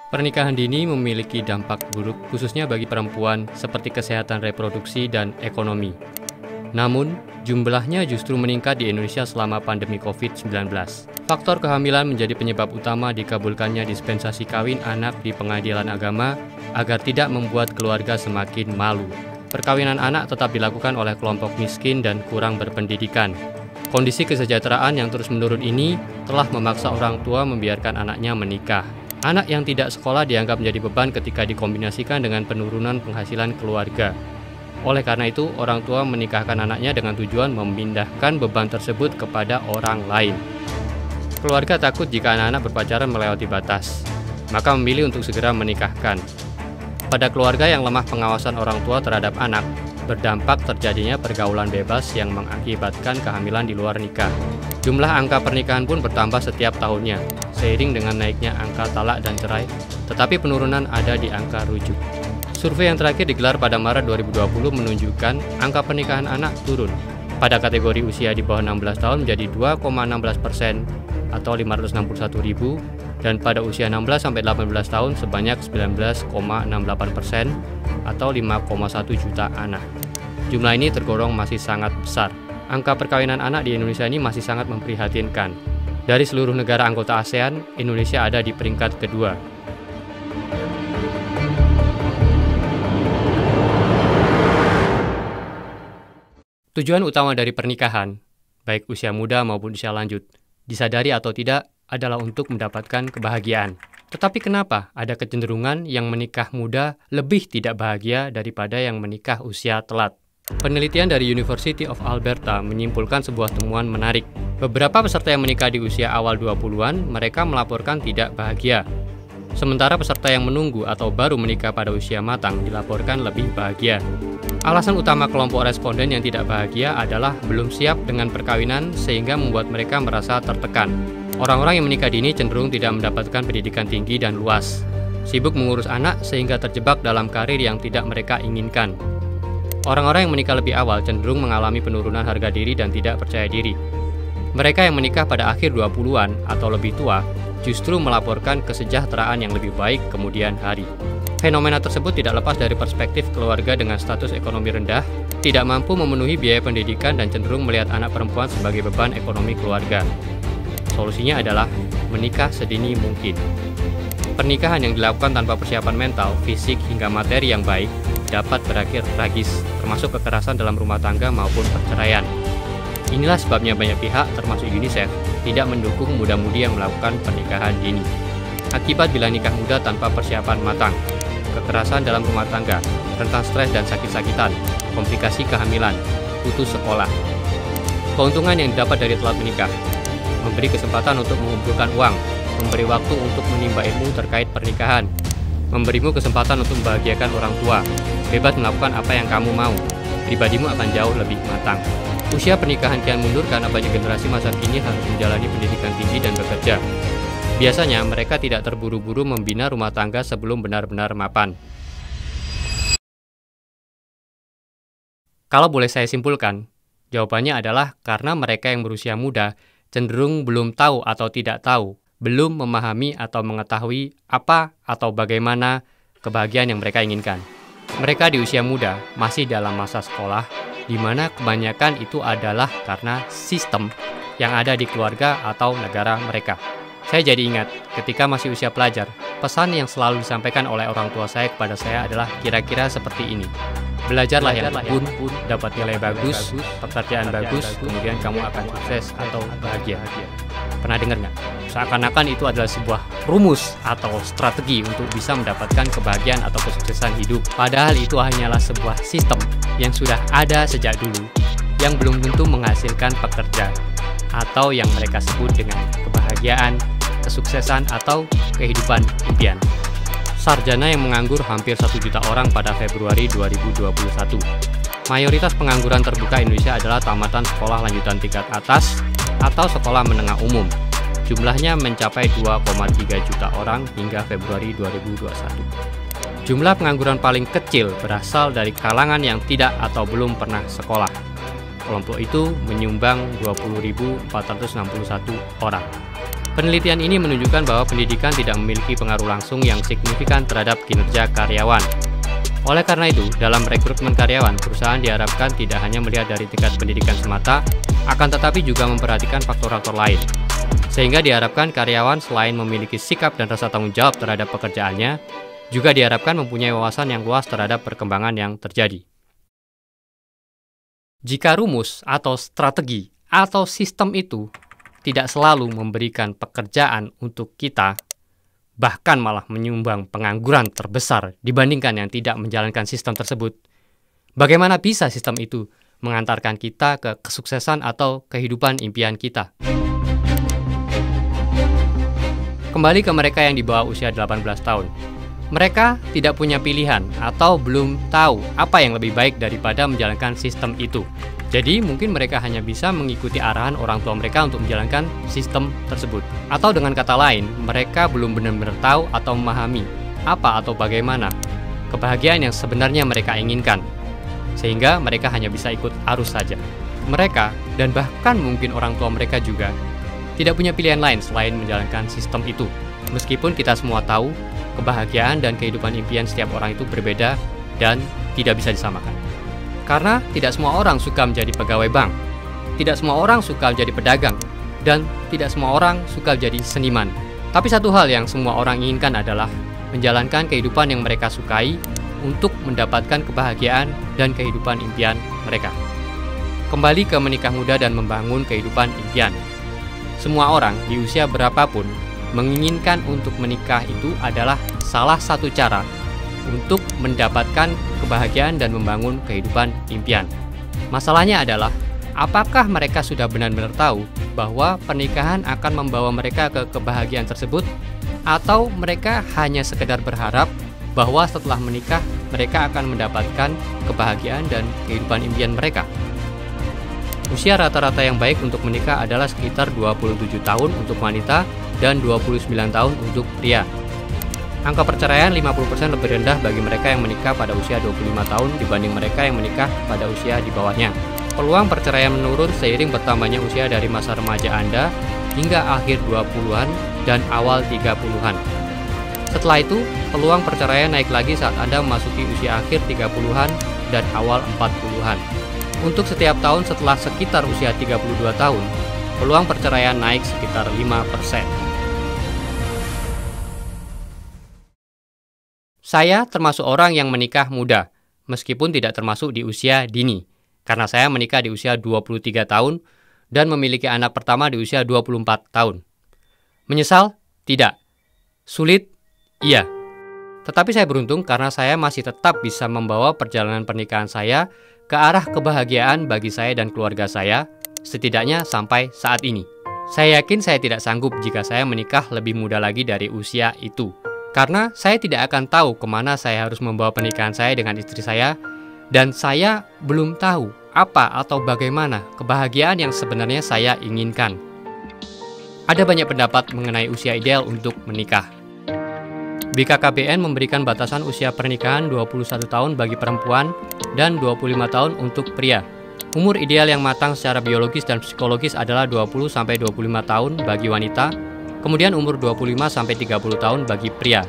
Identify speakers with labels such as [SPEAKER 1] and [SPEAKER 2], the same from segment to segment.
[SPEAKER 1] Pernikahan dini memiliki dampak buruk khususnya bagi perempuan seperti kesehatan reproduksi dan ekonomi. Namun, jumlahnya justru meningkat di Indonesia selama pandemi COVID-19. Faktor kehamilan menjadi penyebab utama dikabulkannya dispensasi kawin anak di pengadilan agama agar tidak membuat keluarga semakin malu. Perkawinan anak tetap dilakukan oleh kelompok miskin dan kurang berpendidikan. Kondisi kesejahteraan yang terus menurun ini telah memaksa orang tua membiarkan anaknya menikah. Anak yang tidak sekolah dianggap menjadi beban ketika dikombinasikan dengan penurunan penghasilan keluarga. Oleh karena itu, orang tua menikahkan anaknya dengan tujuan memindahkan beban tersebut kepada orang lain. Keluarga takut jika anak-anak berpacaran melewati batas, maka memilih untuk segera menikahkan. Pada keluarga yang lemah pengawasan orang tua terhadap anak, berdampak terjadinya pergaulan bebas yang mengakibatkan kehamilan di luar nikah. Jumlah angka pernikahan pun bertambah setiap tahunnya, seiring dengan naiknya angka talak dan cerai, tetapi penurunan ada di angka rujuk. Survei yang terakhir digelar pada Maret 2020 menunjukkan angka pernikahan anak turun. Pada kategori usia di bawah 16 tahun menjadi 2,16% atau 561.000, dan pada usia 16-18 tahun sebanyak 19,68% atau 5,1 juta anak. Jumlah ini tergolong masih sangat besar. Angka perkawinan anak di Indonesia ini masih sangat memprihatinkan. Dari seluruh negara anggota ASEAN, Indonesia ada di peringkat kedua. Tujuan utama dari pernikahan, baik usia muda maupun usia lanjut, disadari atau tidak, adalah untuk mendapatkan kebahagiaan. Tetapi kenapa ada kecenderungan yang menikah muda lebih tidak bahagia daripada yang menikah usia telat? Penelitian dari University of Alberta menyimpulkan sebuah temuan menarik. Beberapa peserta yang menikah di usia awal 20-an, mereka melaporkan tidak bahagia. Sementara peserta yang menunggu atau baru menikah pada usia matang dilaporkan lebih bahagia. Alasan utama kelompok responden yang tidak bahagia adalah belum siap dengan perkawinan sehingga membuat mereka merasa tertekan. Orang-orang yang menikah dini cenderung tidak mendapatkan pendidikan tinggi dan luas, sibuk mengurus anak sehingga terjebak dalam karir yang tidak mereka inginkan. Orang-orang yang menikah lebih awal cenderung mengalami penurunan harga diri dan tidak percaya diri. Mereka yang menikah pada akhir 20-an atau lebih tua justru melaporkan kesejahteraan yang lebih baik kemudian hari. Fenomena tersebut tidak lepas dari perspektif keluarga dengan status ekonomi rendah, tidak mampu memenuhi biaya pendidikan dan cenderung melihat anak perempuan sebagai beban ekonomi keluarga. Solusinya adalah menikah sedini mungkin. Pernikahan yang dilakukan tanpa persiapan mental, fisik, hingga materi yang baik dapat berakhir tragis, termasuk kekerasan dalam rumah tangga maupun perceraian. Inilah sebabnya banyak pihak, termasuk UNICEF, tidak mendukung muda-mudi yang melakukan pernikahan dini. Akibat bila nikah muda tanpa persiapan matang, kekerasan dalam rumah tangga, rentan stres dan sakit-sakitan, komplikasi kehamilan, putus sekolah. Keuntungan yang didapat dari telat menikah, memberi kesempatan untuk mengumpulkan uang, memberi waktu untuk menimba ilmu terkait pernikahan, memberimu kesempatan untuk membahagiakan orang tua, bebas melakukan apa yang kamu mau, pribadimu akan jauh lebih matang. Usia pernikahan kian mundur karena banyak generasi masa kini harus menjalani pendidikan tinggi dan bekerja. Biasanya mereka tidak terburu-buru membina rumah tangga sebelum benar-benar mapan. Kalau boleh saya simpulkan, jawabannya adalah karena mereka yang berusia muda cenderung belum tahu atau tidak tahu, belum memahami atau mengetahui apa atau bagaimana kebahagiaan yang mereka inginkan. Mereka di usia muda masih dalam masa sekolah, di mana kebanyakan itu adalah karena sistem yang ada di keluarga atau negara mereka. Saya jadi ingat, ketika masih usia pelajar, pesan yang selalu disampaikan oleh orang tua saya kepada saya adalah kira-kira seperti ini. Belajarlah yang tekun, dapat nilai bagus, pekerjaan bagus, kemudian kamu akan sukses atau bahagia. Pernah dengar nggak? Seakan-akan itu adalah sebuah rumus atau strategi untuk bisa mendapatkan kebahagiaan atau kesuksesan hidup. Padahal itu hanyalah sebuah sistem yang sudah ada sejak dulu, yang belum tentu menghasilkan pekerja, atau yang mereka sebut dengan kebahagiaan, kesuksesan, atau kehidupan impian. Sarjana yang menganggur hampir 1 juta orang pada Februari 2021. Mayoritas pengangguran terbuka Indonesia adalah tamatan sekolah lanjutan tingkat atas atau sekolah menengah umum. Jumlahnya mencapai 2,3 juta orang hingga Februari 2021. Jumlah pengangguran paling kecil berasal dari kalangan yang tidak atau belum pernah sekolah. Kelompok itu menyumbang 20.461 orang. Penelitian ini menunjukkan bahwa pendidikan tidak memiliki pengaruh langsung yang signifikan terhadap kinerja karyawan. Oleh karena itu, dalam rekrutmen karyawan, perusahaan diharapkan tidak hanya melihat dari tingkat pendidikan semata, akan tetapi juga memperhatikan faktor-faktor lain. Sehingga diharapkan karyawan selain memiliki sikap dan rasa tanggung jawab terhadap pekerjaannya, juga diharapkan mempunyai wawasan yang luas terhadap perkembangan yang terjadi. Jika rumus atau strategi atau sistem itu tidak selalu memberikan pekerjaan untuk kita, bahkan malah menyumbang pengangguran terbesar dibandingkan yang tidak menjalankan sistem tersebut, bagaimana bisa sistem itu mengantarkan kita ke kesuksesan atau kehidupan impian kita? Kembali ke mereka yang di bawah usia 18 tahun. Mereka tidak punya pilihan atau belum tahu apa yang lebih baik daripada menjalankan sistem itu. Jadi mungkin mereka hanya bisa mengikuti arahan orang tua mereka untuk menjalankan sistem tersebut. Atau dengan kata lain, mereka belum benar-benar tahu atau memahami apa atau bagaimana kebahagiaan yang sebenarnya mereka inginkan. Sehingga mereka hanya bisa ikut arus saja. Mereka dan bahkan mungkin orang tua mereka juga tidak punya pilihan lain selain menjalankan sistem itu. Meskipun kita semua tahu, kebahagiaan dan kehidupan impian setiap orang itu berbeda dan tidak bisa disamakan. Karena tidak semua orang suka menjadi pegawai bank, tidak semua orang suka menjadi pedagang, dan tidak semua orang suka menjadi seniman. Tapi satu hal yang semua orang inginkan adalah menjalankan kehidupan yang mereka sukai untuk mendapatkan kebahagiaan dan kehidupan impian mereka. Kembali ke menikah muda dan membangun kehidupan impian. Semua orang di usia berapapun menginginkan untuk menikah itu adalah salah satu cara untuk mendapatkan kebahagiaan dan membangun kehidupan impian. Masalahnya adalah, apakah mereka sudah benar-benar tahu bahwa pernikahan akan membawa mereka ke kebahagiaan tersebut, atau mereka hanya sekedar berharap bahwa setelah menikah mereka akan mendapatkan kebahagiaan dan kehidupan impian mereka? Usia rata-rata yang baik untuk menikah adalah sekitar 27 tahun untuk wanita dan 29 tahun untuk pria. Angka perceraian 50% lebih rendah bagi mereka yang menikah pada usia 25 tahun dibanding mereka yang menikah pada usia di bawahnya. Peluang perceraian menurun seiring bertambahnya usia dari masa remaja Anda hingga akhir 20-an dan awal 30-an. Setelah itu, peluang perceraian naik lagi saat Anda memasuki usia akhir 30-an dan awal 40-an. Untuk setiap tahun setelah sekitar usia 32 tahun, peluang perceraian naik sekitar 5%. Saya termasuk orang yang menikah muda, meskipun tidak termasuk di usia dini, karena saya menikah di usia 23 tahun dan memiliki anak pertama di usia 24 tahun. Menyesal? Tidak. Sulit? Iya. Tetapi saya beruntung karena saya masih tetap bisa membawa perjalanan pernikahan saya ke arah kebahagiaan bagi saya dan keluarga saya, setidaknya sampai saat ini. Saya yakin saya tidak sanggup jika saya menikah lebih muda lagi dari usia itu. Karena saya tidak akan tahu kemana saya harus membawa pernikahan saya dengan istri saya, dan saya belum tahu apa atau bagaimana kebahagiaan yang sebenarnya saya inginkan. Ada banyak pendapat mengenai usia ideal untuk menikah. BKKBN memberikan batasan usia pernikahan 21 tahun bagi perempuan dan 25 tahun untuk pria. Umur ideal yang matang secara biologis dan psikologis adalah 20-25 tahun bagi wanita, kemudian umur 25-30 tahun bagi pria.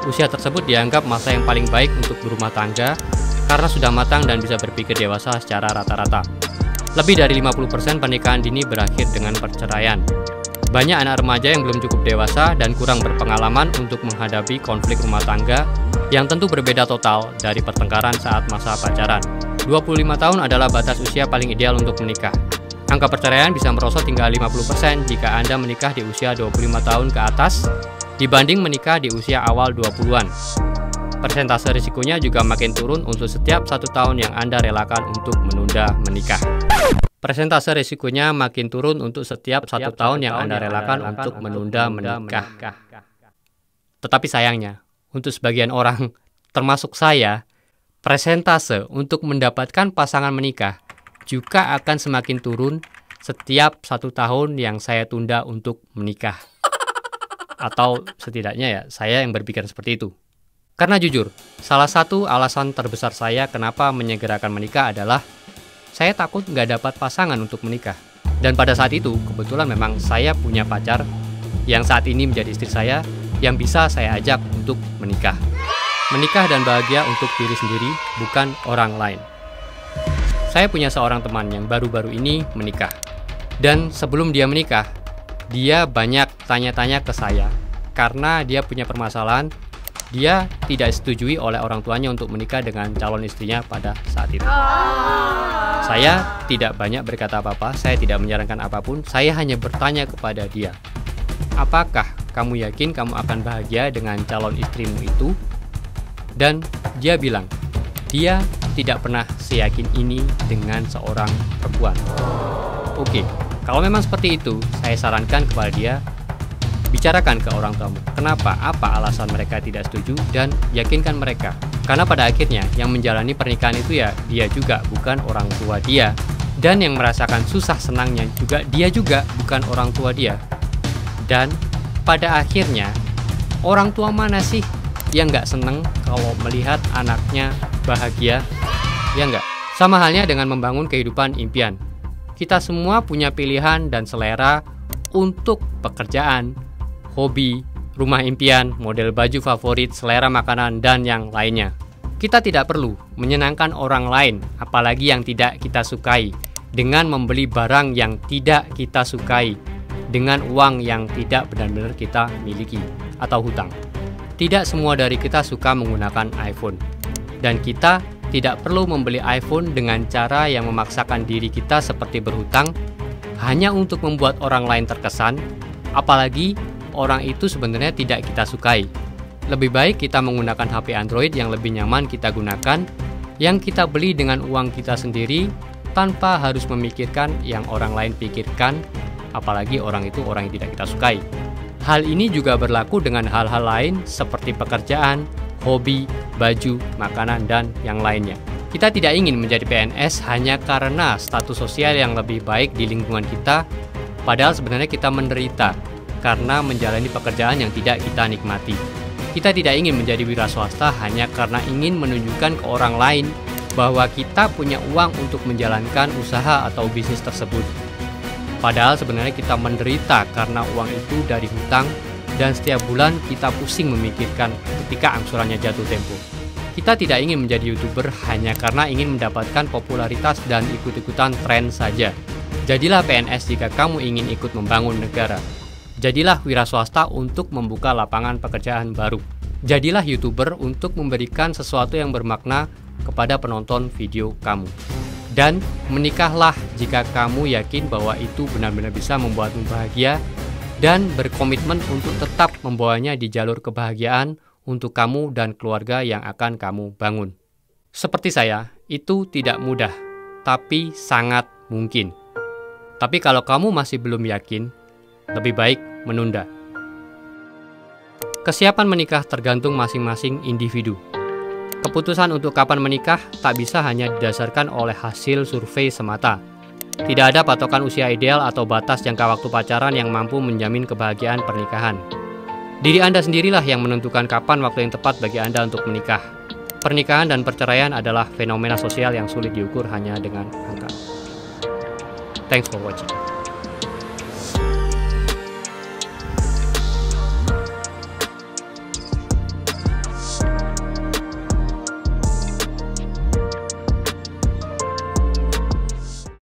[SPEAKER 1] Usia tersebut dianggap masa yang paling baik untuk berumah tangga karena sudah matang dan bisa berpikir dewasa secara rata-rata. Lebih dari 50% pernikahan dini berakhir dengan perceraian. Banyak anak remaja yang belum cukup dewasa dan kurang berpengalaman untuk menghadapi konflik rumah tangga yang tentu berbeda total dari pertengkaran saat masa pacaran. 25 tahun adalah batas usia paling ideal untuk menikah. Angka perceraian bisa merosot hingga 50% jika Anda menikah di usia 25 tahun ke atas dibanding menikah di usia awal 20-an. Persentase risikonya juga makin turun untuk setiap 1 tahun yang Anda relakan untuk menunda menikah. Persentase risikonya makin turun untuk setiap 1 tahun yang Anda relakan untuk menunda menikah. Tetapi sayangnya, untuk sebagian orang, termasuk saya, persentase untuk mendapatkan pasangan menikah juga akan semakin turun setiap 1 tahun yang saya tunda untuk menikah. Atau setidaknya ya, saya yang berpikir seperti itu. Karena jujur, salah satu alasan terbesar saya kenapa menyegerakan menikah adalah saya takut nggak dapat pasangan untuk menikah. Dan pada saat itu, kebetulan memang saya punya pacar yang saat ini menjadi istri saya, yang bisa saya ajak untuk menikah. Menikah dan bahagia untuk diri sendiri, bukan orang lain. Saya punya seorang teman yang baru-baru ini menikah. Dan sebelum dia menikah, dia banyak tanya-tanya ke saya. Karena dia punya permasalahan, dia tidak disetujui oleh orang tuanya untuk menikah dengan calon istrinya pada saat itu. Saya tidak banyak berkata apa-apa, saya tidak menyarankan apapun, saya hanya bertanya kepada dia. Apakah kamu yakin kamu akan bahagia dengan calon istrimu itu? Dan dia bilang, dia tidak pernah seyakin ini dengan seorang perempuan. Oke, kalau memang seperti itu, saya sarankan kepada dia, bicarakan ke orang tuamu. Kenapa? Apa alasan mereka tidak setuju? Dan yakinkan mereka. Karena pada akhirnya yang menjalani pernikahan itu ya dia juga, bukan orang tua dia. Dan yang merasakan susah senangnya juga dia juga, bukan orang tua dia. Dan pada akhirnya, orang tua mana sih yang nggak seneng kalau melihat anaknya bahagia? Ya nggak? Sama halnya dengan membangun kehidupan impian. Kita semua punya pilihan dan selera untuk pekerjaan, hobi, rumah impian, model baju favorit, selera makanan, dan yang lainnya. Kita tidak perlu menyenangkan orang lain, apalagi yang tidak kita sukai, dengan membeli barang yang tidak kita sukai, dengan uang yang tidak benar-benar kita miliki atau hutang. Tidak semua dari kita suka menggunakan iPhone. Dan kita tidak perlu membeli iPhone dengan cara yang memaksakan diri kita seperti berhutang hanya untuk membuat orang lain terkesan, apalagi orang itu sebenarnya tidak kita sukai. Lebih baik kita menggunakan HP Android yang lebih nyaman kita gunakan, yang kita beli dengan uang kita sendiri tanpa harus memikirkan yang orang lain pikirkan, apalagi orang itu orang yang tidak kita sukai. Hal ini juga berlaku dengan hal-hal lain seperti pekerjaan, hobi, baju, makanan, dan yang lainnya. Kita tidak ingin menjadi PNS hanya karena status sosial yang lebih baik di lingkungan kita, padahal sebenarnya kita menderita karena menjalani pekerjaan yang tidak kita nikmati. Kita tidak ingin menjadi wira swasta hanya karena ingin menunjukkan ke orang lain bahwa kita punya uang untuk menjalankan usaha atau bisnis tersebut. Padahal sebenarnya kita menderita karena uang itu dari hutang, dan setiap bulan kita pusing memikirkan ketika angsurannya jatuh tempo. Kita tidak ingin menjadi YouTuber hanya karena ingin mendapatkan popularitas dan ikut-ikutan tren saja. Jadilah PNS jika kamu ingin ikut membangun negara. Jadilah wira swasta untuk membuka lapangan pekerjaan baru. Jadilah YouTuber untuk memberikan sesuatu yang bermakna kepada penonton video kamu. Dan menikahlah jika kamu yakin bahwa itu benar-benar bisa membuatmu bahagia dan berkomitmen untuk tetap membawanya di jalur kebahagiaan untuk kamu dan keluarga yang akan kamu bangun. Seperti saya, itu tidak mudah, tapi sangat mungkin. Tapi kalau kamu masih belum yakin, lebih baik menunda. Kesiapan menikah tergantung masing-masing individu. Keputusan untuk kapan menikah tak bisa hanya didasarkan oleh hasil survei semata. Tidak ada patokan usia ideal atau batas jangka waktu pacaran yang mampu menjamin kebahagiaan pernikahan. Diri Anda sendirilah yang menentukan kapan waktu yang tepat bagi Anda untuk menikah. Pernikahan dan perceraian adalah fenomena sosial yang sulit diukur hanya dengan angka. Thanks for watching.